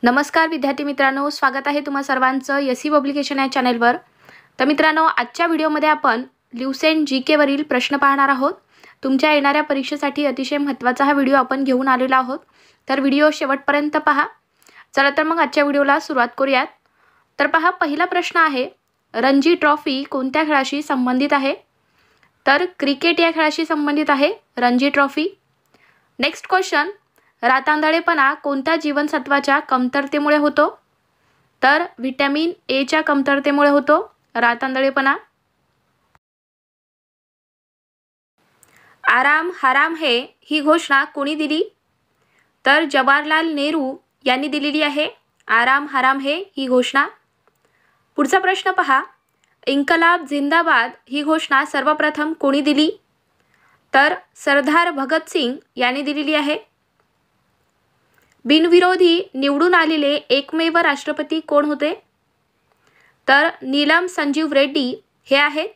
नमस्कार विद्यार्थी मित्रांनो, स्वागत आहे तुम्हा सर्वांचं एससी पब्लिकेशन या चॅनलवर। तर मित्रांनो, आजच्या व्हिडिओमध्ये आपण ल्युसेंट जीके वरील प्रश्न पाहणार आहोत। तुमच्या येणाऱ्या परीक्षेसाठी अतिशय महत्त्वाचा हा व्हिडिओ आपण घेऊन आलेलो आहोत। तर व्हिडिओ शेवटपर्यंत पहा। चला तर मग आजच्या व्हिडिओला सुरुवात करूयात। तर पहा, पहिला प्रश्न आहे, रणजी ट्रॉफी कोणत्या खेळाशी संबंधित आहे? तर क्रिकेट या खेळाशी संबंधित आहे रणजी ट्रॉफी। नेक्स्ट क्वेश्चन, रातांधळेपणा कोणत्या जीवनसत्वाच्या कमतरतेमुळे होतो? तर व्हिटॅमिन ए च्या कमतरतेमुळे होतो रातांधळेपणा। आराम हराम है ही घोषणा कोणी दिली? तर जवाहरलाल नेहरू यांनी दिलेली आहे आराम हराम है ही घोषणा। पुढचा प्रश्न पहा, इन्कलाब जिंदाबाद ही घोषणा सर्वप्रथम कोणी दिली? तर सरदार भगत सिंग यांनी दिलेली आहे। बिनविरोधी निवडून आलेले एकमेव राष्ट्रपती कोण होते? तर नीलम संजीव रेड्डी हे आहेत।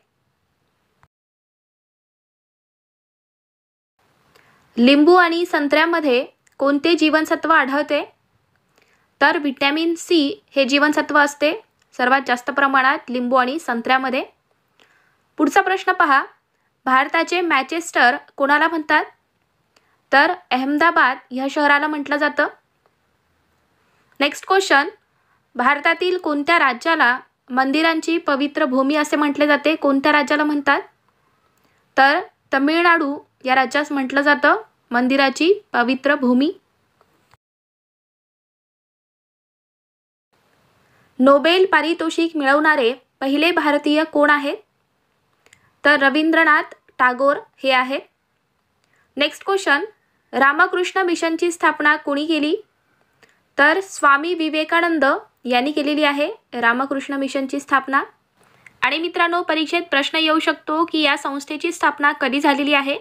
लिंबू आणि संत्र्यामध्ये कोणते जीवनसत्व आढळते? तर व्हिटॅमिन सी हे जीवनसत्व असते सर्वात जास्त प्रमाणात लिंबू आणि संत्र्यामध्ये। पुढचा प्रश्न पहा, भारताचे मँचेस्टर कोणाला म्हणतात? तर अहमदाबाद या शहराला म्हटलं जातं। नेक्स्ट क्वेश्चन, भारतातील कोणत्या राज्याला मंदिरांची पवित्र भूमी असे म्हटले जाते? कोणत्या राज्याला म्हणतात? तर तमिळनाडू या राज्यास म्हटलं जातं मंदिराची पवित्र भूमी। नोबेल पारितोषिक मिळवणारे पहिले भारतीय कोण आहेत? तर रवींद्रनाथ टागोर हे आहेत। नेक्स्ट क्वेश्चन, रामकृष्ण मिशनची स्थापना कोणी केली? तर स्वामी विवेकानंद यांनी केलेली आहे रामकृष्ण मिशनची स्थापना। आणि मित्रांनो, परीक्षेत प्रश्न येऊ शकतो की या संस्थेची स्थापना कधी झालेली आहे?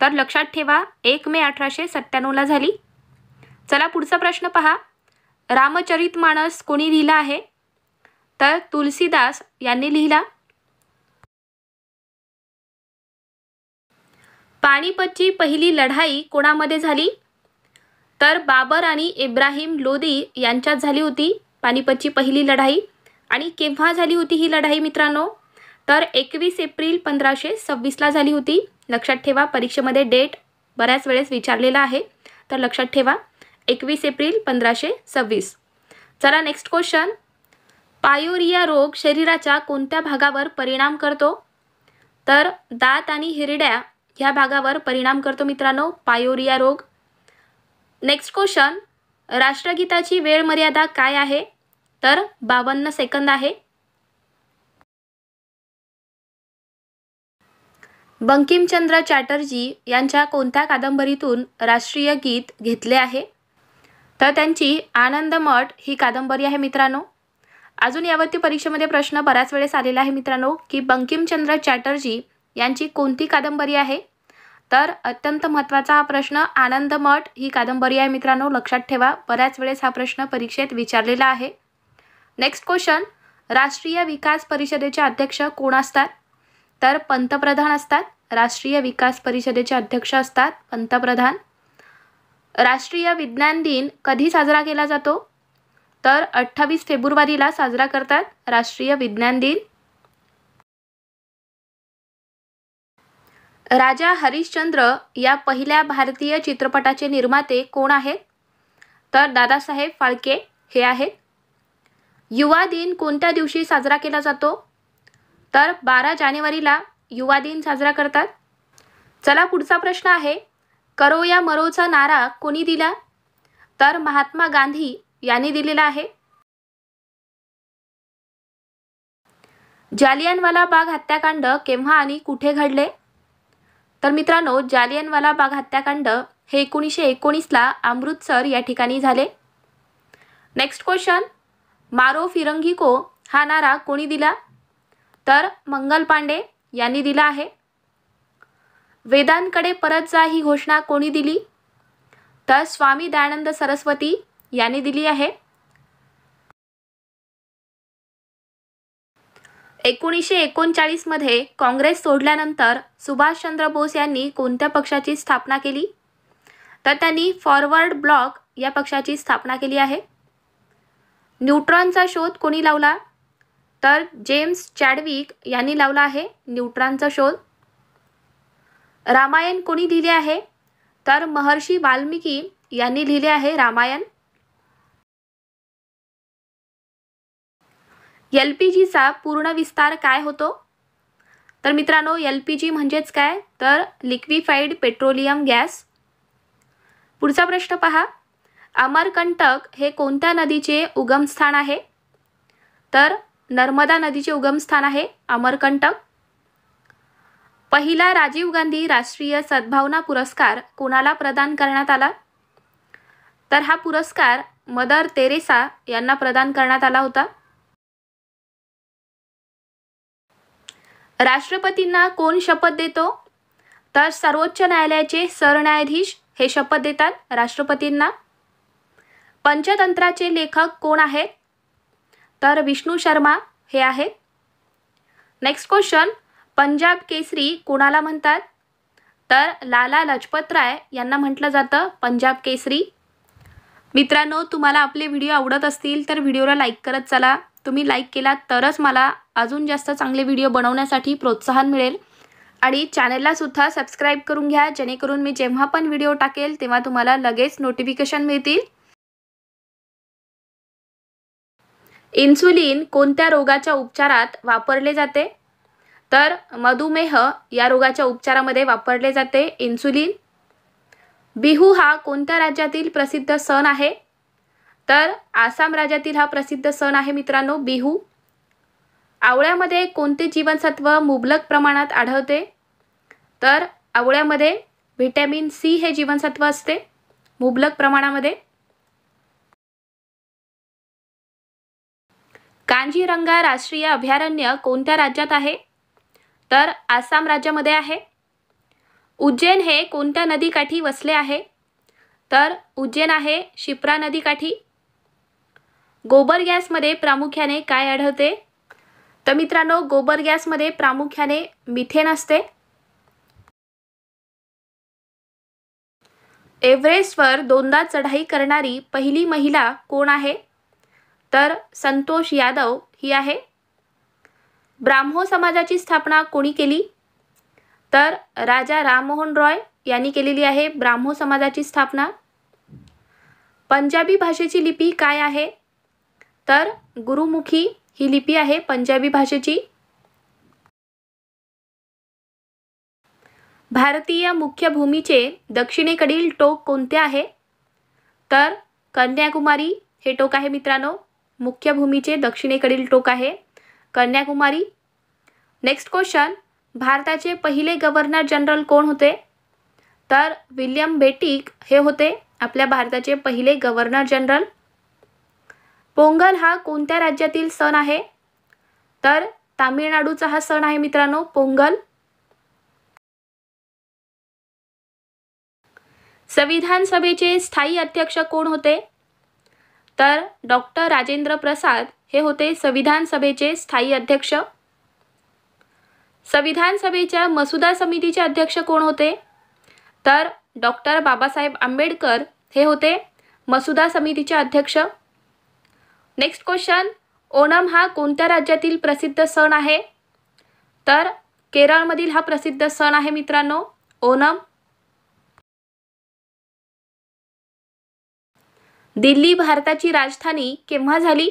तर लक्षात ठेवा, 1 मे 1897 ला झाली। चला पुढचा प्रश्न पहा, रामचरितमानस कोणी लिहिला आहे? तर तुलसीदास यांनी लिहिला। पानिपतची पहिली लढाई कोणामध्ये झाली? तर बाबर आणि इब्राहिम लोदी यांच्यात झाली होती पानिपतची पहिली लढाई। आणि केव्हा झाली होती ही लढाई मित्रांनो? तर 21 एप्रिल 1526 ला झाली होती। लक्षात ठेवा, परीक्षेमध्ये डेट बऱ्याच वेळेस विचारलेला आहे, तर लक्षात ठेवा 21 एप्रिल 1526। चला नेक्स्ट क्वेश्चन, पायोरिया रोग शरीराच्या कोणत्या भागावर परिणाम करतो? तर दात आणि हिरड्या ह्या भागावर परिणाम करतो मित्रांनो पायोरिया रोग। नेक्स्ट क्वेश्चन, राष्ट्रगीताची वेळ मर्यादा काय आहे? तर 52 सेकंद आहे। बंकिमचंद्र चॅटर्जी यांच्या कोणत्या कादंबरीतून राष्ट्रीय गीत घेतले आहे? तर त्यांची आनंदमठ ही कादंबरी आहे मित्रांनो। अजून यावरती परीक्षेमध्ये प्रश्न बऱ्याच वेळेस आलेला आहे मित्रांनो की बंकिमचंद्र चॅटर्जी यांची कोणती कादंबरी आहे? तर अत्यंत महत्त्वाचा हा प्रश्न, आनंदमठ ही कादंबरी आहे मित्रांनो, लक्षात ठेवा, बऱ्याच वेळेस हा प्रश्न परीक्षेत विचारलेला आहे। नेक्स्ट क्वेश्चन, राष्ट्रीय विकास परिषदेचे अध्यक्ष कोण असतात? तर पंतप्रधान असतात। राष्ट्रीय विकास परिषदेचे अध्यक्ष असतात पंतप्रधान। राष्ट्रीय विज्ञान दिन कधी साजरा केला जातो? तर 28 फेब्रुवारीला साजरा करतात राष्ट्रीय विज्ञान दिन। राजा हरिश्चंद्र या पहिल्या भारतीय चित्रपटाचे निर्माते कोण आहेत? तर दादासाहेब फाळके हे आहेत। युवा दिन कोणत्या दिवशी साजरा केला जातो? तर 12 जानेवारीला युवा दिन साजरा करतात। चला पुढचा प्रश्न आहे, करो या मरोचा नारा कोणी दिला? तर महात्मा गांधी यांनी दिलेला आहे। जालियनवाला बाग हत्याकांड केव्हा आणि कुठे घडले? तर मित्रांनो, जालियनवाला बाग हत्याकांड हे 1919 ला अमृतसर या ठिकाणी झाले। नेक्स्ट क्वेश्चन, मारो फिरंगी को हा नारा कोणी दिला? तर मंगल पांडे यांनी दिला आहे। वेदांकडे परत जा ही घोषणा कोणी दिली? तर स्वामी दयानंद सरस्वती यांनी दिली आहे। 1939 मध्ये काँग्रेस सोडल्यानंतर सुभाषचंद्र बोस यांनी कोणत्या पक्षाची स्थापना केली? तर त्यांनी फॉरवर्ड ब्लॉक या पक्षाची स्थापना केली आहे। न्यूट्रॉनचा शोध कोणी लावला? तर जेम्स चॅडविक यांनी लावला आहे न्यूट्रॉनचा शोध. रामायण कोणी लिहिले आहे? तर महर्षी वाल्मिकी यांनी लिहिले आहे रामायण. LPGचा पूर्ण विस्तार काय होतो? तर मित्रांनो, LPG म्हणजेच काय? तर लिक्विफाईड पेट्रोलियम गॅस. पुढचा प्रश्न पहा. अमरकंटक हे कोणत्या नदीचे उगमस्थान आहे? तर नर्मदा नदीचे उगमस्थान आहे अमरकंटक. पहिला राजीव गांधी राष्ट्रीय सद्भावना पुरस्कार कोणाला प्रदान करण्यात आला? तर हा पुरस्कार मदर तेरेसा यांना प्रदान करण्यात आला होता. राष्ट्रपतींना कोण शपथ देतो? तर सर्वोच्च न्यायालयाचे सरन्यायाधीश हे शपथ देतात राष्ट्रपतींना. पंचतंत्राचे लेखक कोण आहेत? तर विष्णू शर्मा हे आहेत. Next question. पंजाब केसरी कोणाला म्हणतात? तर लाला लजपतराय यांना म्हटलं जातं पंजाब केसरी. मित्रांनो, तुम्हाला आपले व्हिडिओ आवडत असतील तर व्हिडिओला लाईक करत चला. तुम्ही लाईक केलात तरच मला अजून जास्त चांगले व्हिडिओ बनवण्यासाठी प्रोत्साहन मिळेल. आणि चॅनलला सुद्धा सबस्क्राईब करून घ्या, जेणेकरून मी जेव्हा पण व्हिडिओ टाकेल तेव्हा तुम्हाला लगेच नोटिफिकेशन मिळतील. इन्सुलिन कोणत्या रोगाच्या उपचारात वापरले जाते? तर मधुमेह या रोगाच्या उपचारामध्ये वापरले जाते इन्सुलिन. बिहू हा कोणत्या राज्यातील प्रसिद्ध सण आहे? तर आसाम राज्यातील हा प्रसिद्ध सण आहे मित्रांनो बिहू. आवळ्यामध्ये कोणते जीवनसत्व मुबलक प्रमाणात आढळते? तर आवळ्यामध्ये व्हिटॅमिन C हे जीवनसत्व असते मुबलक प्रमाणामध्ये. कांजीरंगा राष्ट्रीय अभयारण्य कोणत्या राज्यात आहे? तर आसाम राज्यामध्ये आहे. उज्जैन हे कोणत्या नदीकाठी वसले आहे? तर उज्जैन आहे शिप्रा नदीकाठी. गोबर गॅसमध्ये प्रामुख्याने काय आढळते? तर मित्रांनो, गोबर गॅसमध्ये प्रामुख्याने मिथेन असते. एव्हरेस्टवर 2दा चढाई करणारी पहिली महिला कोण आहे? तर संतोष यादव ही आहे. ब्राह्मो समाजाची स्थापना कोणी केली? तर राजा राममोहन रॉय यांनी केलेली आहे ब्राह्मो समाजाची स्थापना. पंजाबी भाषेची लिपी काय आहे? तर गुरुमुखी ही लिपी आहे पंजाबी भाषेची. भारतीय मुख्य भूमीचे दक्षिणेकडील टोक कोणते आहे? तर कन्याकुमारी हे टोक आहे मित्रांनो. मुख्य भूमीचे दक्षिणेकडील टोक आहे कन्याकुमारी. Next question. भारताचे पहिले गव्हर्नर जनरल कोण होते? तर विल्यम बेंटिक हे होते आपल्या भारताचे पहिले गव्हर्नर जनरल. पोंगल हा कोणत्या राज्यातील सण आहे? तर तामिळनाडूचा हा सण आहे मित्रांनो पोंगल. संविधान सभेचे स्थायी अध्यक्ष कोण होते? तर डॉक्टर राजेंद्र प्रसाद हे होते संविधान सभेचे स्थायी अध्यक्ष. संविधान सभेच्या मसुदा समितीचे अध्यक्ष कोण होते? तर डॉक्टर बाबासाहेब आंबेडकर हे होते मसुदा समितीचे अध्यक्ष. Next question. ओणम हा कोणत्या राज्यातील प्रसिद्ध सण आहे? तर केरळमधील हा प्रसिद्ध सण आहे मित्रांनो ओणम. दिल्ली भारताची राजधानी केव्हा झाली?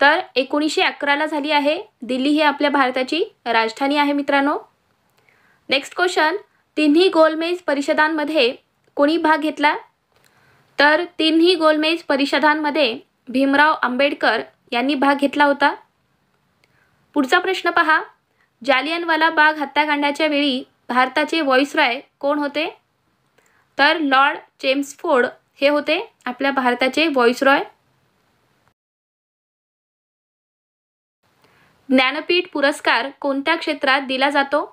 तर 1911ला झाली आहे. दिल्ली ही आपल्या भारताची राजधानी आहे मित्रांनो. Next question. तिन्ही गोलमेज परिषदांमध्ये कोणी भाग घेतला? तर तिन्ही गोलमेज परिषदांमध्ये भीमराव आंबेडकर यांनी भाग घेतला होता. पुढचा प्रश्न पहा. जालियनवाला बाग हत्याकांडाच्या वेळी भारताचे व्हॉइसरॉय कोण होते? तर लॉर्ड चेम्सफोर्ड हे होते आपल्या भारताचे व्हॉइसरॉय. ज्ञानपीठ पुरस्कार कोणत्या क्षेत्रात दिला जातो?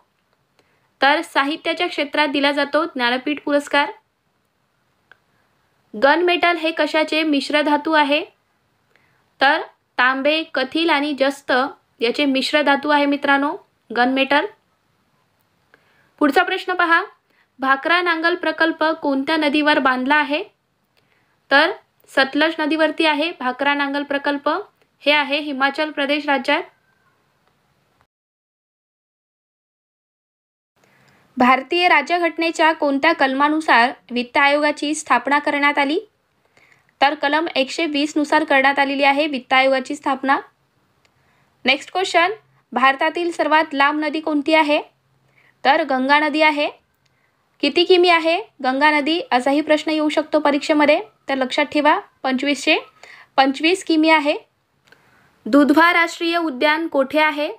तर साहित्याच्या क्षेत्रात दिला जातो ज्ञानपीठ पुरस्कार. गन मेटल हे कशाचे मिश्र धातू आहे? तर तांबे, कथिल आणि जस्त याचे मिश्र धातू आहे मित्रांनो गन मेटल. पुढचा प्रश्न पहा. भाकरा नांगल प्रकल्प कोणत्या नदीवर बांधला आहे? तर सतलज नदीवरती आहे भाकरा नांगल प्रकल्प, हे आहे हिमाचल प्रदेश राज्यात. भारतीय राज्यघटनेच्या कोणत्या कलमानुसार वित्त आयोगाची स्थापना करण्यात आली? तर कलम 120 नुसार करण्यात आलेली आहे वित्त आयोगाची स्थापना. नेक्स्ट क्वेश्चन, भारतातील सर्वात लांब नदी कोणती आहे? तर गंगा नदी आहे. किती किमी आहे गंगा नदी असाही प्रश्न येऊ शकतो परीक्षेमध्ये, तर लक्षात ठेवा 2525 किमी आहे. दुधवा राष्ट्रीय उद्यान कोठे आहे?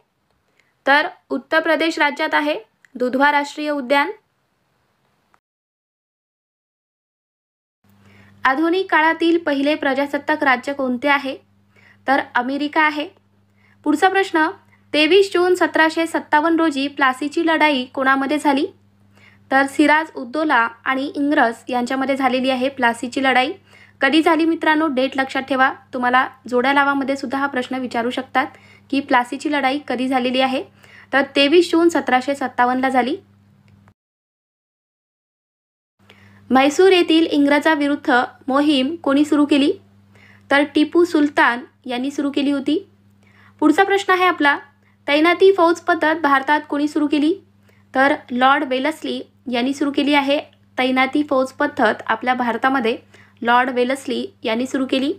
तर उत्तर प्रदेश राज्यात आहे दुधवा राष्ट्रीय उद्यान. आधुनिक काळातील पहिले प्रजासत्ताक राज्य कोणते आहे? तर अमेरिका आहे. पुढचा प्रश्न, 23 जून 1757 रोजी प्लासीची लढाई कोणामध्ये झाली? तर सिराज उद्दौला आणि इंग्रज यांच्यामध्ये झालेली आहे प्लासीची लढाई. कधी झाली मित्रांनो? डेट लक्षात ठेवा. तुम्हाला जोड्या लावामध्ये सुद्धा हा प्रश्न विचारू शकतात की प्लासीची लढाई कधी झालेली आहे. तर 23 जून 1757ला झाली. म्हैसूर येथील इंग्रजाविरुद्ध मोहीम कोणी सुरू केली? तर टिपू सुलतान यांनी सुरू केली होती. पुढचा प्रश्न आहे आपला, तैनाती फौज पद्धत भारतात कोणी सुरू केली? तर लॉर्ड वेलस्ली यांनी सुरू केली आहे तैनाती फौज पद्धत आपल्या भारतामध्ये लॉर्ड वेलस्ली यांनी सुरू केली.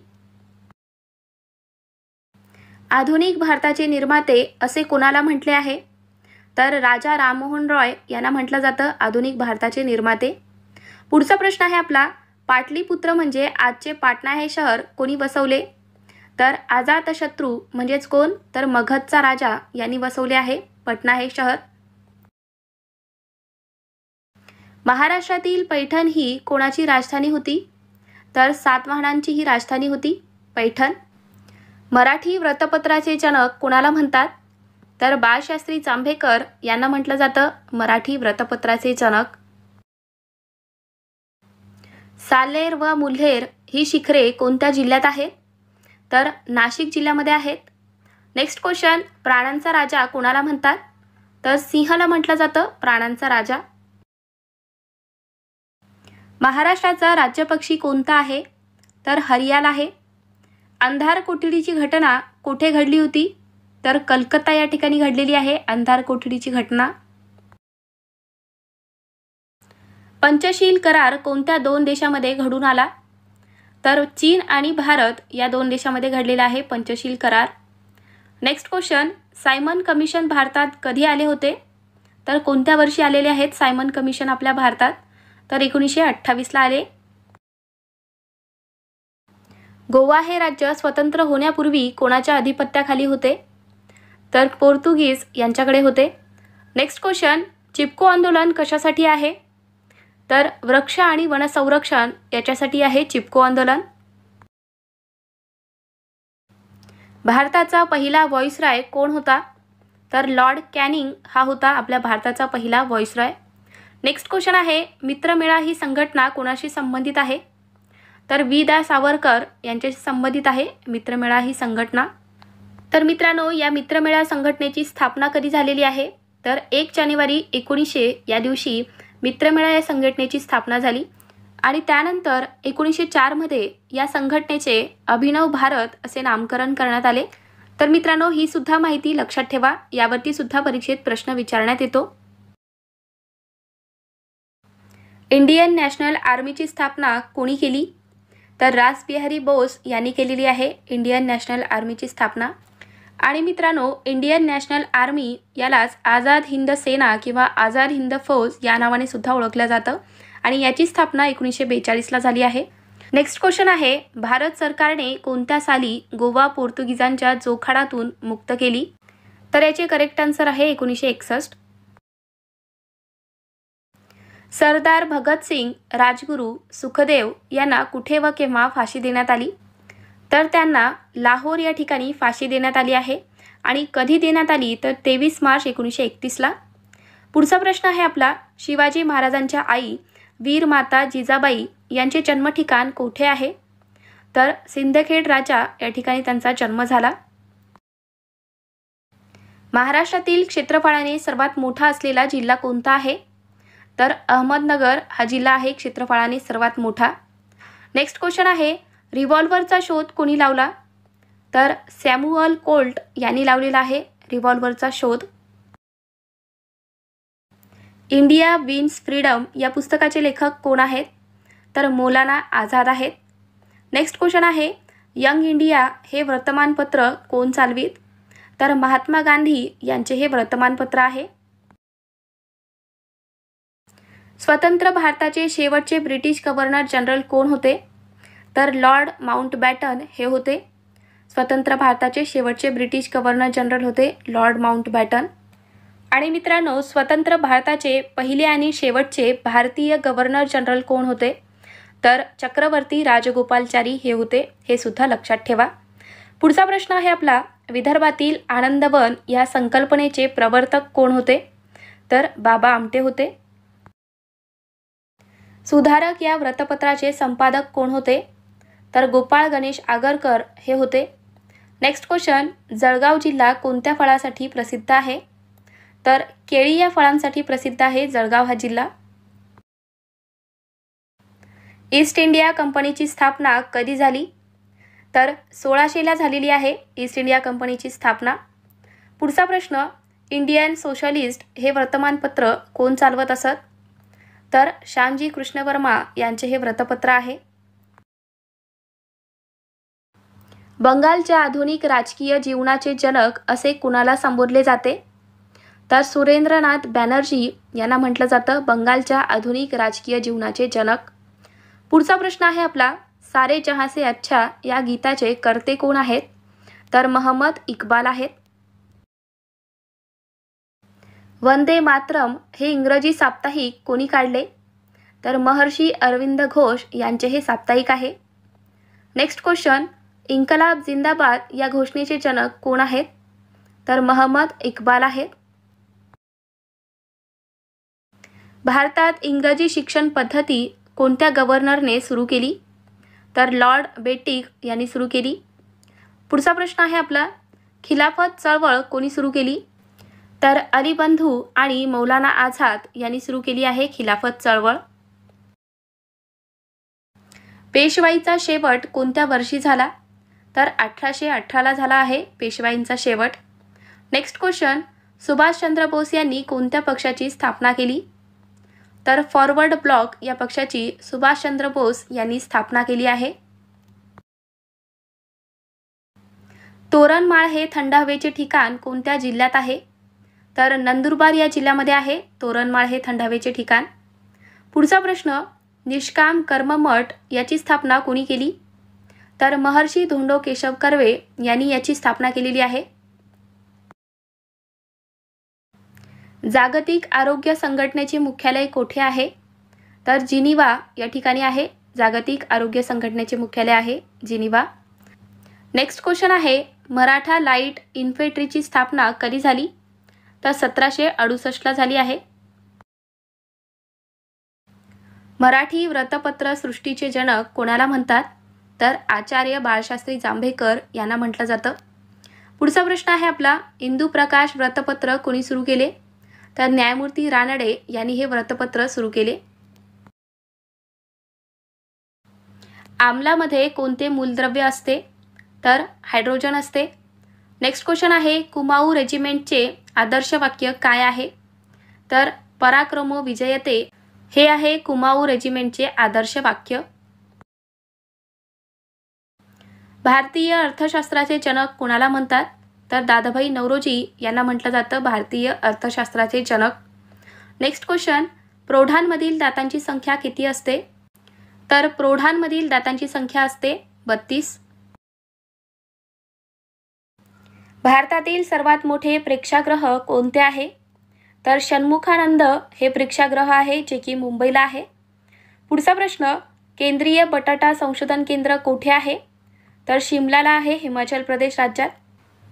आधुनिक भारताचे निर्माते असे कोणाला म्हटले आहे? तर राजा राममोहन रॉय यांना म्हटलं जातं आधुनिक भारताचे निर्माते. पुढचा प्रश्न आहे आपला, पाटलीपुत्र म्हणजे आजचे पाटणा हे शहर कोणी वसवले? तर अजातशत्रू म्हणजेच कोण? तर मगधचा राजा यांनी वसवले आहे पटना हे शहर. महाराष्ट्रातील पैठण ही कोणाची राजधानी होती? तर सातवाहनांची ही राजधानी होती पैठण. मराठी वृत्तपत्राचे जनक कोणाला म्हणतात? तर बाळशास्त्री जांभेकर यांना म्हटलं जातं मराठी वृत्तपत्राचे जनक. साल्हेर व मुल्हेर ही शिखरे कोणत्या जिल्ह्यात आहेत? तर नाशिक जिल्ह्यामध्ये आहेत. नेक्स्ट क्वेश्चन, प्राण्यांचा राजा कोणाला म्हणतात? तर सिंहाला म्हटलं जातं प्राण्यांचा राजा. महाराष्ट्राचा राज्यपक्षी कोणता आहे? तर हरियाल आहे. अंधार कोठडीची घटना कुठे घडली होती? तर कलकत्ता या ठिकाणी घडलेली आहे अंधार कोठडीची घटना. पंचशील करार कोणत्या दोन देशामध्ये घडून आला? तर चीन आणि भारत या दोन देशामध्ये घडलेला आहे पंचशील करार. नेक्स्ट क्वेश्चन, सायमन कमिशन भारतात कधी आले होते? तर कोणत्या वर्षी आलेले आहेत सायमन कमिशन आपल्या भारतात? तर 1928ला आले. गोवा हे राज्य स्वतंत्र होण्यापूर्वी कोणाच्या अधिपत्याखाली होते? तर पोर्तुगीज यांच्याकडे होते. नेक्स्ट क्वेश्चन, चिपको आंदोलन कशासाठी आहे? तर वृक्ष आणि वन संरक्षण याच्यासाठी आहे चिपको आंदोलन. भारताचा पहिला व्हॉइसरॉय कोण होता? तर लॉर्ड कॅनिंग हा होता आपल्या भारताचा पहिला व्हॉइसरॉय. नेक्स्ट क्वेश्चन आहे, मित्रमेळा ही संघटना कोणाशी संबंधित आहे? तर वि. दा. सावरकर यांच्याशी संबंधित आहे मित्रमेळा ही संघटना. तर मित्रांनो, या मित्रमेळा संघटनेची स्थापना कधी झालेली आहे? तर 1 जानेवारी 1900 या दिवशी मित्रमेळा या संघटनेची स्थापना झाली आणि त्यानंतर 1904मध्ये या संघटनेचे अभिनव भारत असे नामकरण करण्यात आले. तर मित्रांनो, ही सुद्धा माहिती लक्षात ठेवा, यावरती सुद्धा परीक्षेत प्रश्न विचारण्यात येतो. इंडियन नॅशनल आर्मीची स्थापना कोणी केली? तर रासबिहारी बोस यांनी केलेली आहे इंडियन नॅशनल आर्मीची स्थापना. आणि मित्रांनो, इंडियन नॅशनल आर्मी यालाच आझाद हिंद सेना किंवा आझाद हिंद फौज या नावाने सुद्धा ओळखलं जातं आणि याची स्थापना 1942ला झाली आहे. नेक्स्ट क्वेश्चन आहे, भारत सरकारने कोणत्या साली गोवा पोर्तुगीजांच्या जोखाडातून मुक्त केली? तर याचे करेक्ट आन्सर आहे 1961. सरदार भगतसिंग, राजगुरू, सुखदेव यांना कुठे व केव्हा फाशी देण्यात आली? तर त्यांना लाहोर या ठिकाणी फाशी देण्यात आली आहे आणि कधी देण्यात आली? तर 23 मार्च 1931ला. पुढचा प्रश्न आहे आपला, शिवाजी महाराजांच्या आई वीर माता जिजाबाई यांचे जन्मठिकाण कोठे आहे? तर सिंदखेड राजा या ठिकाणी त्यांचा जन्म झाला. महाराष्ट्रातील क्षेत्रफळाने सर्वात मोठा असलेला जिल्हा कोणता आहे? तर अहमदनगर हा जिल्हा आहे क्षेत्रफळाने सर्वात मोठा. नेक्स्ट क्वेश्चन आहे, रिव्हॉल्व्हरचा शोध कोणी लावला? तर सॅम्युअल कोल्ट यांनी लावलेला आहे रिव्हॉल्व्हरचा शोध. इंडिया विन्स फ्रीडम या पुस्तकाचे लेखक कोण आहेत? तर मौलाना आझाद आहेत. नेक्स्ट क्वेश्चन आहे, यंग इंडिया हे वर्तमानपत्र कोण चालवित? तर महात्मा गांधी यांचे हे वर्तमानपत्र आहे. स्वतंत्र भारताचे शेवटचे ब्रिटिश गव्हर्नर जनरल कोण होते? तर लॉर्ड माउंटबॅटन हे होते. स्वतंत्र भारताचे शेवटचे ब्रिटिश गव्हर्नर जनरल होते लॉर्ड माउंटबॅटन. आणि मित्रांनो, स्वतंत्र भारताचे पहिले आणि शेवटचे भारतीय गव्हर्नर जनरल कोण होते? तर चक्रवर्ती राजगोपालचारी हे होते. हे सुद्धा लक्षात ठेवा. पुढचा प्रश्न आहे आपला, विदर्भातील आनंदवन या संकल्पनेचे प्रवर्तक कोण होते? तर बाबा आमटे होते. सुधारक या वृत्तपत्राचे संपादक कोण होते? तर गोपाळ गणेश आगरकर हे होते. नेक्स्ट क्वेश्चन, जळगाव जिल्हा कोणत्या फळासाठी प्रसिद्ध आहे? तर केळी या फळांसाठी प्रसिद्ध आहे जळगाव हा जिल्हा. ईस्ट इंडिया कंपनीची स्थापना कधी झाली? तर 1600ला झालेली आहे ईस्ट इंडिया कंपनीची स्थापना. पुढचा प्रश्न, इंडियन सोशलिस्ट हे वर्तमानपत्र कोण चालवत असत? तर श्यामजी कृष्ण वर्मा यांचे हे वृत्तपत्र आहे. बंगालच्या आधुनिक राजकीय जीवनाचे जनक असे कुणाला संबोधले जाते? तर सुरेंद्रनाथ बॅनर्जी यांना म्हटलं जातं बंगालच्या आधुनिक राजकीय जीवनाचे जनक. पुढचा प्रश्न आहे आपला, सारे जहां से अच्छा या गीताचे कर्ते कोण आहेत? तर मोहम्मद इक्बाल आहेत. वंदे मातरम हे इंग्रजी साप्ताहिक कोणी काढले? तर महर्षी अरविंद घोष यांचे हे साप्ताहिक आहे. नेक्स्ट क्वेश्चन, इन्कलाब जिंदाबाद या घोषणेचे जनक कोण आहेत? तर मोहम्मद इक्बाल आहेत. भारतात इंग्रजी शिक्षण पद्धती कोणत्या गव्हर्नरने सुरू केली? तर लॉर्ड बेटिक यांनी सुरू केली. पुढचा प्रश्न आहे आपला, खिलाफत चळवळ कोणी सुरू केली? तर अली बंधू आणि मौलाना आझाद यांनी सुरू केली आहे खिलाफत चळवळ. पेशवाईचा शेवट कोणत्या वर्षी झाला? तर 1818ला झाला आहे पेशवाईंचा शेवट. नेक्स्ट क्वेश्चन, सुभाषचंद्र बोस यांनी कोणत्या पक्षाची स्थापना केली? तर फॉरवर्ड ब्लॉक या पक्षाची सुभाषचंद्र बोस यांनी स्थापना केली आहे. तोरणमाळ हे थंड हवेचे ठिकाण कोणत्या जिल्ह्यात आहे? तर नंदुरबार या जिल्ह्यामध्ये आहे तोरणमाळ हे थंड हवेचे ठिकाण. पुढचा प्रश्न, निष्काम कर्म मठ याची स्थापना कोणी केली? तर महर्षी धोंडो केशव कर्वे यांनी याची स्थापना केलेली आहे. जागतिक आरोग्य संघटनेचे मुख्यालय कोठे आहे? तर जिनिव्हा या ठिकाणी आहे. जागतिक आरोग्य संघटनेचे मुख्यालय आहे जिनिव्हा. नेक्स्ट क्वेश्चन आहे, मराठा लाईट इन्फेंट्रीची स्थापना कधी झाली? तर 1768ला झाली आहे. मराठी वृत्तपत्र सृष्टीचे जनक कोणाला म्हणतात? तर आचार्य बाळशास्त्री जांभेकर यांना म्हटलं जातं. पुढचा प्रश्न आहे आपला, इंदुप्रकाश वृत्तपत्र कोणी सुरू केले? तर न्यायमूर्ती रानडे यांनी हे वृत्तपत्र सुरू केले. आम्लामध्ये कोणते मूलद्रव्य असते? तर हायड्रोजन असते. नेक्स्ट क्वेश्चन आहे, कुमाऊ रेजिमेंटचे आदर्श वाक्य काय आहे? तर पराक्रमो विजयते हे आहे कुमाऊ रेजिमेंटचे आदर्श वाक्य. भारतीय अर्थशास्त्राचे जनक कोणाला म्हणतात? तर दादाभाई नौरोजी यांना म्हटलं जातं भारतीय अर्थशास्त्राचे जनक. नेक्स्ट क्वेश्चन, प्रौढांमधील दातांची संख्या किती असते? तर प्रौढांमधील दातांची संख्या असते 32. भारतातील सर्वात मोठे प्रेक्षागृह कोणते आहे? तर षण्मुखानंद हे प्रेक्षागृह आहे जे की मुंबईला आहे. पुढचा प्रश्न, केंद्रीय बटाटा संशोधन केंद्र कोठे आहे? तर शिमलाला आहे हिमाचल प्रदेश राज्यात.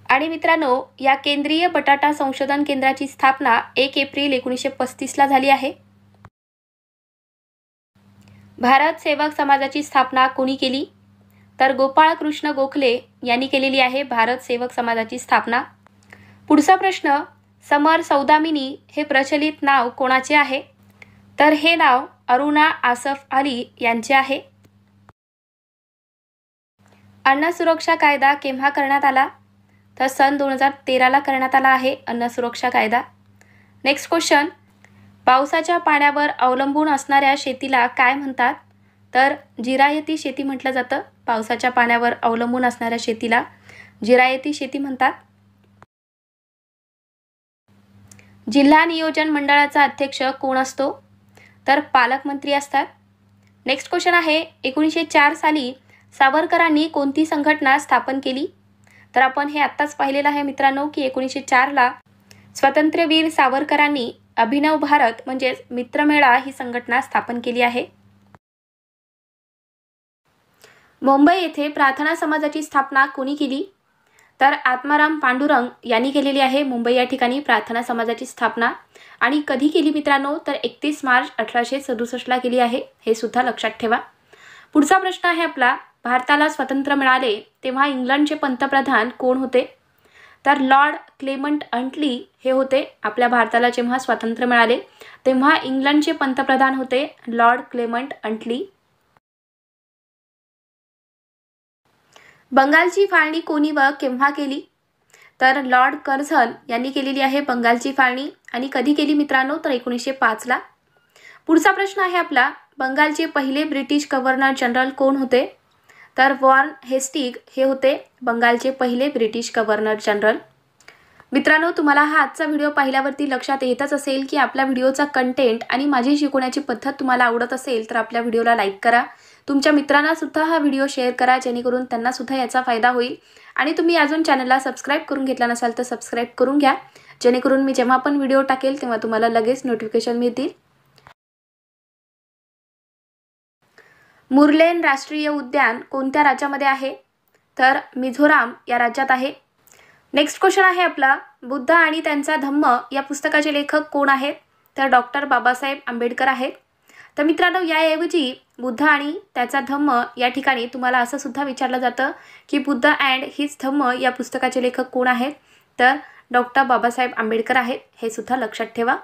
आणि मित्रांनो, या केंद्रीय बटाटा संशोधन केंद्राची स्थापना 1 एप्रिल 1935ला झाली आहे. भारत सेवक समाजाची स्थापना कोणी केली? तर गोपाळकृष्ण गोखले यांनी केलेली आहे भारत सेवक समाजाची स्थापना. पुढचा प्रश्न, समर सौदामिनी हे प्रचलित नाव कोणाचे आहे? तर हे नाव अरुणा आसफ अली यांचे आहे. अन्न सुरक्षा कायदा केव्हा करण्यात आला? तर सन 2013ला करण्यात आला आहे अन्न सुरक्षा कायदा. नेक्स्ट क्वेश्चन, पावसाच्या पाण्यावर अवलंबून असणाऱ्या शेतीला काय म्हणतात? तर जिरायती शेती म्हटलं जातं. पावसाच्या पाण्यावर अवलंबून असणाऱ्या शेतीला जिरायती शेती म्हणतात. जिल्हा नियोजन मंडळाचा अध्यक्ष कोण असतो? तर पालकमंत्री असतात. नेक्स्ट क्वेश्चन आहे, 1904 साली सावरकरांनी कोणती संघटना स्थापन केली? तर आपण हे आत्ताच पाहिलेलं आहे मित्रांनो की 1904ला स्वातंत्र्यवीर सावरकरांनी अभिनव भारत म्हणजेच मित्रमेळा ही संघटना स्थापन केली आहे. मुंबई येथे प्रार्थना समाजाची स्थापना कोणी केली? तर आत्माराम पांडुरंग यांनी केलेली आहे मुंबई या ठिकाणी प्रार्थना समाजाची स्थापना. आणि कधी केली मित्रांनो? तर 31 मार्च 1867ला केली आहे. हे सुद्धा लक्षात ठेवा. पुढचा प्रश्न आहे आपला, भारताला स्वातंत्र्य मिळाले तेव्हा इंग्लंडचे पंतप्रधान कोण होते? तर लॉर्ड क्लेमंट अंटली हे होते. आपल्या भारताला जेव्हा स्वातंत्र्य मिळाले तेव्हा इंग्लंडचे पंतप्रधान होते लॉर्ड क्लेमंट अंटली. बंगालची फाळणी कोणी व केव्हा केली? तर लॉर्ड कर्झन यांनी केलेली आहे बंगालची फाळणी. आणि कधी केली मित्रांनो? तर 1905ला. पुढचा प्रश्न आहे आपला, बंगालचे पहिले ब्रिटिश गव्हर्नर जनरल कोण होते? तर वॉर्न हेस्टिग हे होते बंगालचे पहिले ब्रिटिश गव्हर्नर जनरल. मित्रांनो, तुम्हाला हा आजचा व्हिडिओ पाहिल्यावरती लक्षात येतच असेल की आपल्या व्हिडिओचा कंटेंट आणि माझी शिकवण्याची पद्धत तुम्हाला आवडत असेल तर आपल्या व्हिडिओला लाईक करा. तुमच्या मित्रांना सुद्धा हा व्हिडिओ शेअर करा जेणेकरून त्यांना सुद्धा याचा फायदा होईल. आणि तुम्ही अजून चॅनलला सबस्क्राईब करून घेतला नसाल तर सबस्क्राईब करून घ्या जेणेकरून मी जेव्हा पण व्हिडिओ टाकेल तेव्हा तुम्हाला लगेच नोटिफिकेशन मिळतील. मुरलेन राष्ट्रीय उद्यान कोणत्या राज्यामध्ये आहे? तर मिझोराम या राज्यात आहे. नेक्स्ट क्वेश्चन आहे आपला, बुद्ध आणि त्यांचा धम्म या पुस्तकाचे लेखक कोण आहेत? तर डॉक्टर बाबासाहेब आंबेडकर आहेत. तर मित्रांनो, याऐवजी बुद्ध आणि त्याचा धम्म या ठिकाणी तुम्हाला असं सुद्धा विचारलं जातं की बुद्ध अँड हिज धम्म या पुस्तकाचे लेखक कोण आहेत? तर डॉक्टर बाबासाहेब आंबेडकर आहेत. हे सुद्धा लक्षात ठेवा.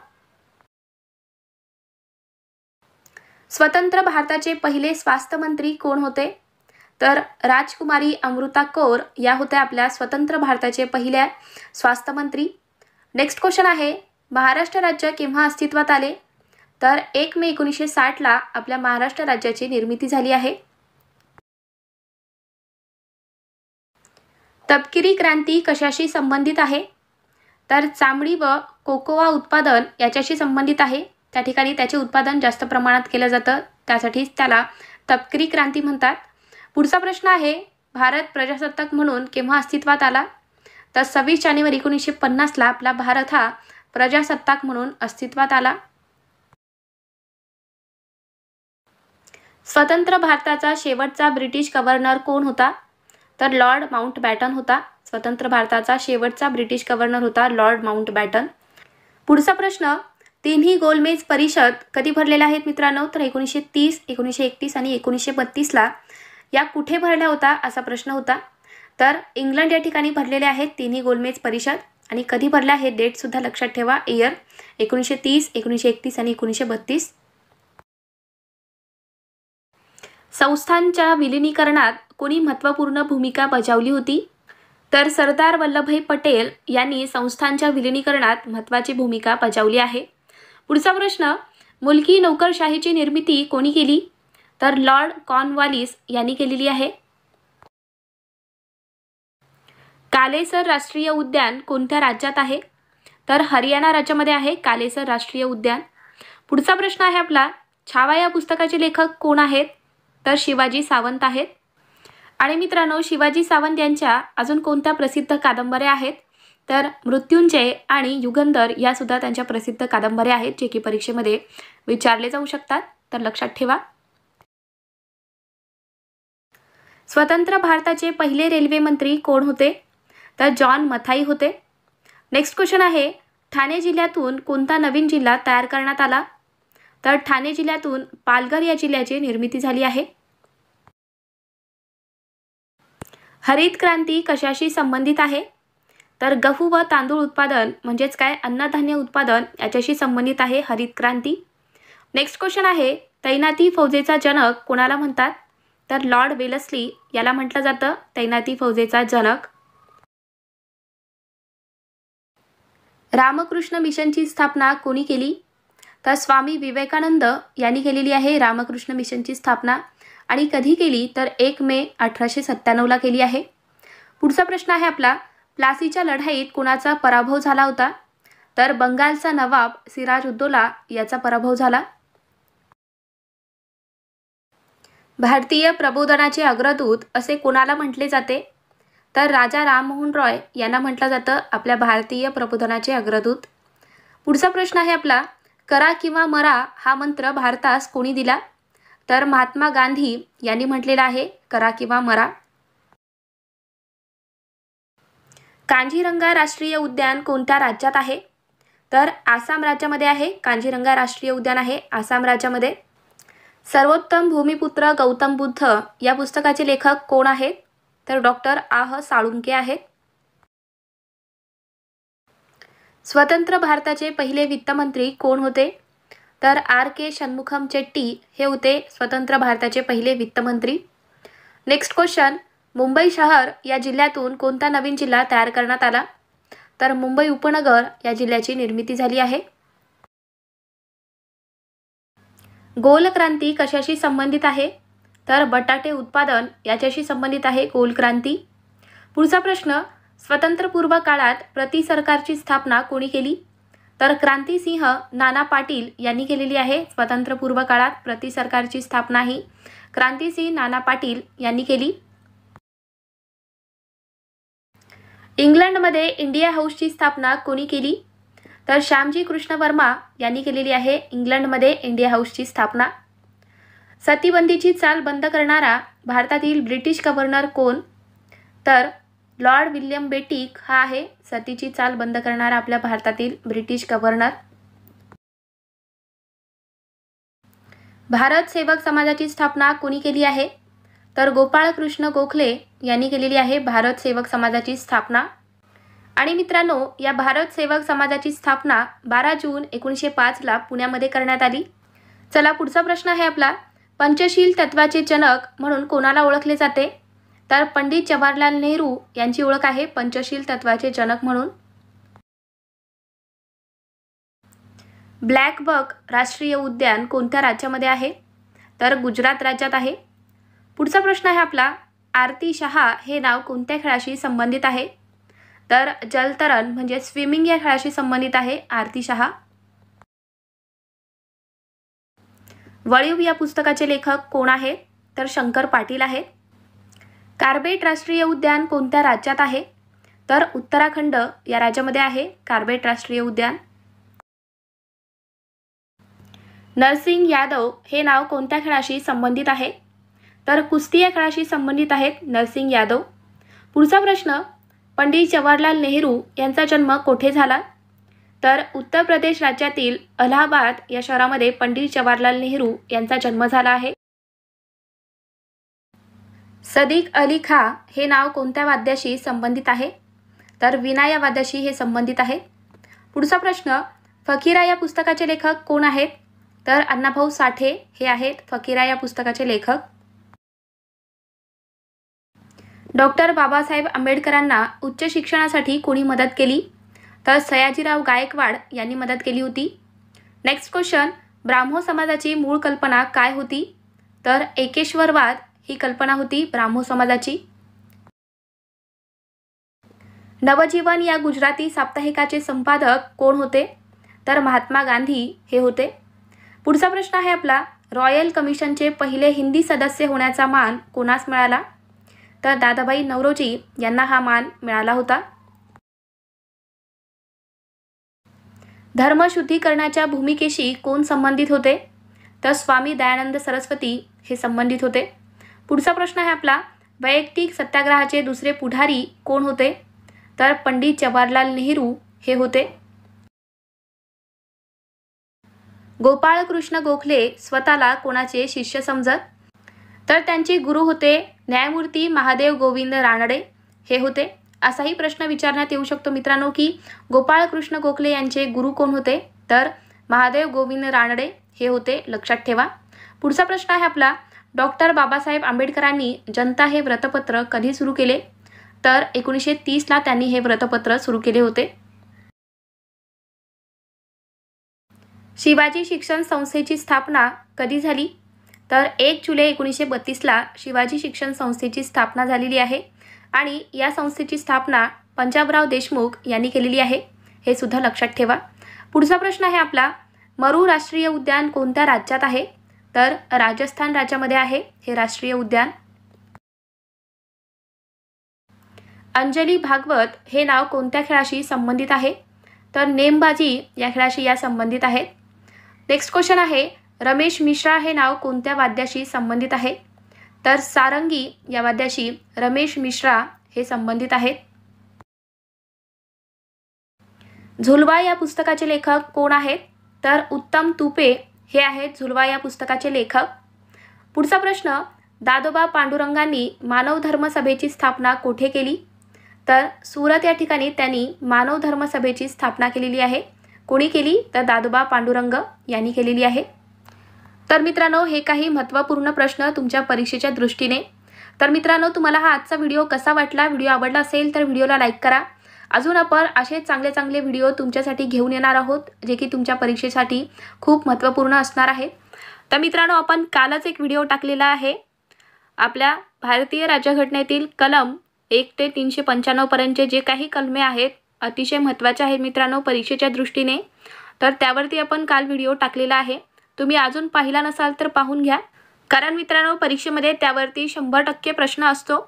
स्वतंत्र भारताचे पहिले स्वास्थ्य मंत्री कोण होते? तर राजकुमारी अमृता कौर या होत्या आपल्या स्वतंत्र भारताचे पहिल्या स्वास्थ्य मंत्री. नेक्स्ट क्वेश्चन आहे, महाराष्ट्र राज्य केव्हा अस्तित्वात आले? तर 1 मे 1960ला आपल्या महाराष्ट्र राज्याची निर्मिती झाली आहे. तपकिरी क्रांती कशाशी संबंधित आहे? तर चामडी व कोकोआ उत्पादन याच्याशी संबंधित आहे. त्या ठिकाणी त्याचे उत्पादन जास्त प्रमाणात केलं जातं, त्यासाठीच त्याला तपकिरी क्रांती म्हणतात. पुढचा प्रश्न आहे, भारत प्रजासत्ताक म्हणून केव्हा अस्तित्वात आला? तर 26 जानेवारी 1950ला आपला भारत हा प्रजासत्ताक म्हणून अस्तित्वात आला. स्वतंत्र भारताचा शेवटचा ब्रिटिश गव्हर्नर कोण होता? तर लॉर्ड माउंटबॅटन होता. स्वतंत्र भारताचा शेवटचा ब्रिटिश गव्हर्नर होता लॉर्ड माउंटबॅटन. पुढचा प्रश्न, तिन्ही गोलमेज परिषद कधी भरलेल्या आहेत मित्रांनो? तर 1930, 1931 आणि 1932ला या कुठे भरल्या होता असा प्रश्न होता. तर इंग्लंड या ठिकाणी भरलेले आहेत तिन्ही गोलमेज परिषद. आणि कधी भरल्या हे डेट सुद्धा लक्षात ठेवा, इयर 1930, 1931 आणि 1932. संस्थांच्या विलिनीकरणात कोणी महत्त्वपूर्ण भूमिका बजावली होती? तर सरदार वल्लभभाई पटेल यांनी संस्थांच्या विलिनीकरणात महत्त्वाची भूमिका बजावली आहे. पुढचा प्रश्न, मुलकी नोकरशाहीची निर्मिती कोणी केली? तर लॉर्ड कॉर्नवालिस यांनी केलेली आहे. कालेसर राष्ट्रीय उद्यान कोणत्या राज्यात आहे? तर हरियाणा राज्यामध्ये आहे कालेसर राष्ट्रीय उद्यान. पुढचा प्रश्न आहे आपला, छावा या पुस्तकाचे लेखक कोण आहेत? तर शिवाजी सावंत आहेत. आणि मित्रांनो, शिवाजी सावंत यांच्या अजून कोणत्या प्रसिद्ध कादंबऱ्या आहेत? तर मृत्युंजय आणि युगंधर या सुद्धा त्यांच्या प्रसिद्ध कादंबऱ्या आहेत जे की परीक्षेमध्ये विचारले जाऊ शकतात, तर लक्षात ठेवा. स्वतंत्र भारताचे पहिले रेल्वे मंत्री कोण होते? तर जॉन मथाई होते. नेक्स्ट क्वेश्चन आहे, ठाणे जिल्ह्यातून कोणता नवीन जिल्हा तयार करण्यात आला? तर ठाणे जिल्ह्यातून पालघर या जिल्ह्याची निर्मिती झाली आहे. हरित क्रांती कशाशी संबंधित आहे? तर गहू व तांदूळ उत्पादन म्हणजेच काय अन्नधान्य उत्पादन याच्याशी संबंधित आहे हरित क्रांती. नेक्स्ट क्वेश्चन आहे, तैनाती फौजेचा जनक कोणाला म्हणतात? तर लॉर्ड वेलस्ली याला म्हटलं जातं तैनाती फौजेचा जनक. रामकृष्ण मिशनची स्थापना कोणी केली? तर स्वामी विवेकानंद यांनी केलेली आहे रामकृष्ण मिशनची स्थापना. आणि कधी केली? तर 1 मे 1897ला केली आहे. पुढचा प्रश्न आहे आपला, प्लासीच्या लढाईत कोणाचा पराभव झाला होता? तर बंगालचा नवाब सिराज उद्दौला याचा पराभव झाला. भारतीय प्रबोधनाचे अग्रदूत असे कोणाला म्हटले जाते? तर राजा राममोहन रॉय यांना म्हटलं जातं आपल्या भारतीय प्रबोधनाचे अग्रदूत. पुढचा प्रश्न आहे आपला, करा किंवा मरा हा मंत्र भारतास कोणी दिला? तर महात्मा गांधी यांनी म्हटलेला आहे करा किंवा मरा. कांजीरंगा राष्ट्रीय उद्यान कोणत्या राज्यात आहे? तर आसाम राज्यामध्ये आहे. कांजीरंगा राष्ट्रीय उद्यान आहे आसाम राज्यामध्ये. सर्वोत्तम भूमिपुत्र गौतम बुद्ध या पुस्तकाचे लेखक कोण आहेत? तर डॉक्टर आह साळुंके आहेत. स्वतंत्र भारताचे पहिले वित्तमंत्री कोण होते? तर RK षण्मुखम चेट्टी हे होते स्वतंत्र भारताचे पहिले वित्तमंत्री. नेक्स्ट क्वेश्चन, मुंबई शहर या जिल्ह्यातून कोणता नवीन जिल्हा तयार करण्यात आला? तर मुंबई उपनगर या जिल्ह्याची निर्मिती झाली आहे. गोल क्रांती कशाशी संबंधित आहे? तर बटाटे उत्पादन याच्याशी संबंधित आहे गोल क्रांती. पुढचा प्रश्न, स्वतंत्रपूर्व काळात प्रति सरकारची स्थापना कोणी केली? तर क्रांतिसिंह नाना पाटील यांनी केलेली आहे. स्वतंत्रपूर्व काळात प्रति सरकारची स्थापना ही क्रांतिसिंह नाना पाटील यांनी केली. इंग्लंडमध्ये इंडिया हाऊसची स्थापना कोणी केली? तर श्यामजी कृष्ण वर्मा यांनी केलेली आहे इंग्लंडमध्ये इंडिया हाऊसची स्थापना. सतीबंदीची चाल बंद करणारा भारतातील ब्रिटिश गव्हर्नर कोण? तर लॉर्ड विल्यम बेटिक हा आहे सतीची चाल बंद करणारा आपल्या भारतातील ब्रिटिश गव्हर्नर. भारत सेवक समाजाची स्थापना कोणी केली आहे? तर गोपाळकृष्ण गोखले यांनी केलेली आहे भारत सेवक समाजाची स्थापना. आणि मित्रांनो, या भारत सेवक समाजाची स्थापना 12 जून 1905ला पुण्यामध्ये करण्यात आली. चला पुढचा प्रश्न आहे आपला, पंचशील तत्वाचे जनक म्हणून कोणाला ओळखले जाते? तर पंडित जवाहरलाल नेहरू यांची ओळख आहे पंचशील तत्वाचे जनक म्हणून. ब्लॅक बक राष्ट्रीय उद्यान कोणत्या राज्यामध्ये आहे? तर गुजरात राज्यात आहे. पुढचा प्रश्न आहे आपला, आरती शहा हे नाव कोणत्या खेळाशी संबंधित आहे? तर जलतरण म्हणजे स्विमिंग या खेळाशी संबंधित आहे आरती शहा. वळीव या पुस्तकाचे लेखक कोण आहेत? तर शंकर पाटील आहेत. कार्बेट राष्ट्रीय उद्यान कोणत्या राज्यात आहे? तर उत्तराखंड या राज्यामध्ये आहे कार्बेट राष्ट्रीय उद्यान. नरसिंग यादव हे नाव कोणत्या खेळाशी संबंधित आहे? तर कुस्ती या खेळाशी संबंधित आहेत नरसिंग यादव. पुढचा प्रश्न, पंडित जवाहरलाल नेहरू यांचा जन्म कोठे झाला? तर उत्तर प्रदेश राज्यातील अलाहाबाद या शहरामध्ये पंडित जवाहरलाल नेहरू यांचा जन्म झाला आहे. सदिक अली खां हे नाव कोणत्या वाद्याशी संबंधित आहे? तर वीणा या वाद्याशी हे संबंधित आहे. पुढचा प्रश्न, फकीरा या पुस्तकाचे लेखक कोण आहेत? तर अण्णाभाऊ साठे हे आहेत फकीरा या पुस्तकाचे लेखक. डॉक्टर बाबासाहेब आंबेडकरांना उच्च शिक्षणासाठी कोणी मदत केली? तर सयाजीराव गायकवाड यांनी मदत केली होती. नेक्स्ट क्वेश्चन, ब्राह्मो समाजाची मूळ कल्पना काय होती? तर एकेश्वरवाद ही कल्पना होती ब्राह्मो समाजाची. नवजीवन या गुजराती साप्ताहिकाचे संपादक कोण होते? तर महात्मा गांधी हे होते. पुढचा प्रश्न आहे आपला, रॉयल कमिशनचे पहिले हिंदी सदस्य होण्याचा मान कोणास मिळाला? तर दादाभाई नौरोजी यांना हा मान मिळाला होता. धर्मशुद्धीकरणाच्या भूमिकेशी कोण संबंधित होते? तर स्वामी दयानंद सरस्वती हे संबंधित होते. पुढचा प्रश्न आहे आपला, वैयक्तिक सत्याग्रहाचे दुसरे पुढारी कोण होते? तर पंडित जवाहरलाल नेहरू हे होते. गोपाळकृष्ण गोखले स्वतःला कोणाचे शिष्य समजत? तर त्यांचे गुरु होते न्यायमूर्ती महादेव गोविंद रानडे हे होते. असाही प्रश्न विचारण्यात येऊ शकतो मित्रांनो की गोपाळकृष्ण गोखले यांचे गुरु कोण होते? तर महादेव गोविंद रानडे हे होते, लक्षात ठेवा. पुढचा प्रश्न आहे आपला, डॉक्टर बाबासाहेब आंबेडकरांनी जनता हे व्रतपत्र कधी सुरू केले? तर 1930ला त्यांनी हे व्रतपत्र सुरू केले होते. शिवाजी शिक्षण संस्थेची स्थापना कधी झाली? तर 1 जुलै 1932ला शिवाजी शिक्षण संस्थेची स्थापना झालेली आहे आणि या संस्थेची स्थापना पंजाबराव देशमुख यांनी केलेली आहे. हे सुद्धा लक्षात ठेवा. पुढचा प्रश्न आहे आपला, मरू राष्ट्रीय उद्यान कोणत्या राज्यात आहे? तर राजस्थान राज्यामध्ये आहे हे राष्ट्रीय उद्यान. अंजली भागवत हे नाव कोणत्या खेळाशी संबंधित आहे? तर नेमबाजी या खेळाशी या संबंधित आहेत. नेक्स्ट क्वेश्चन आहे, रमेश मिश्रा हे नाव कोणत्या वाद्याशी संबंधित आहे? तर सारंगी या वाद्याशी रमेश मिश्रा हे संबंधित आहेत. झुलवा या पुस्तकाचे लेखक कोण आहेत? तर उत्तम तुपे हे आहेत झुलवा या पुस्तकाचे लेखक. पुढचा प्रश्न, दादोबा पांडुरंगांनी मानव धर्म सभेची स्थापना कोठे केली? तर सुरत या ठिकाणी त्यांनी मानव धर्म सभेची स्थापना केलेली आहे. कोणी केली? तर दादोबा पांडुरंग यांनी केलेली आहे. तर मित्रांनो, हे काही महत्त्वपूर्ण प्रश्न तुमच्या परीक्षेच्या दृष्टीने. तर मित्रांनो, तुम्हाला हा आजचा व्हिडिओ कसा वाटला? व्हिडिओ आवडला असेल तर व्हिडिओला लाईक करा. अजून आपण असे चांगले चांगले व्हिडिओ तुमच्यासाठी घेऊन येणार आहोत, जे की तुमच्या परीक्षेसाठी खूप महत्त्वपूर्ण असणार आहेत. तर मित्रांनो, आपण कालच एक व्हिडिओ टाकलेला आहे आपल्या भारतीय राज्यघटनेतील कलम 1 ते 395 पर्यंतचे जे काही कलमे आहेत अतिशय महत्त्वाचे आहेत मित्रांनो परीक्षेच्या दृष्टीने. तर त्यावरती आपण काल व्हिडिओ टाकलेला आहे. तुम्ही अजून पाहिला नसाल तर पाहून घ्या, कारण मित्रांनो परीक्षेमध्ये त्यावरती 100% प्रश्न असतो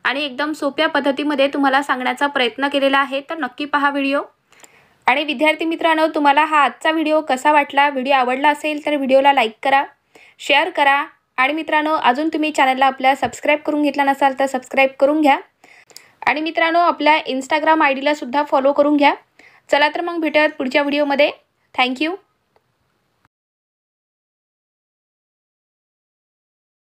आणि एकदम सोप्या पद्धतीमध्ये तुम्हाला सांगण्याचा प्रयत्न केलेला आहे. तर नक्की पहा व्हिडिओ. आणि विद्यार्थी मित्रांनो, तुम्हाला हा आजचा व्हिडिओ कसा वाटला? व्हिडिओ आवडला असेल तर व्हिडिओला लाईक करा, शेअर करा आणि मित्रांनो अजून तुम्ही चॅनलला आपल्या सबस्क्राईब करून घेतला नसाल तर सबस्क्राईब करून घ्या. आणि मित्रांनो, आपल्या इंस्टाग्राम आयडीला सुद्धा फॉलो करून घ्या. चला तर मग भेटूयात पुढच्या व्हिडिओमध्ये. थँक्यू.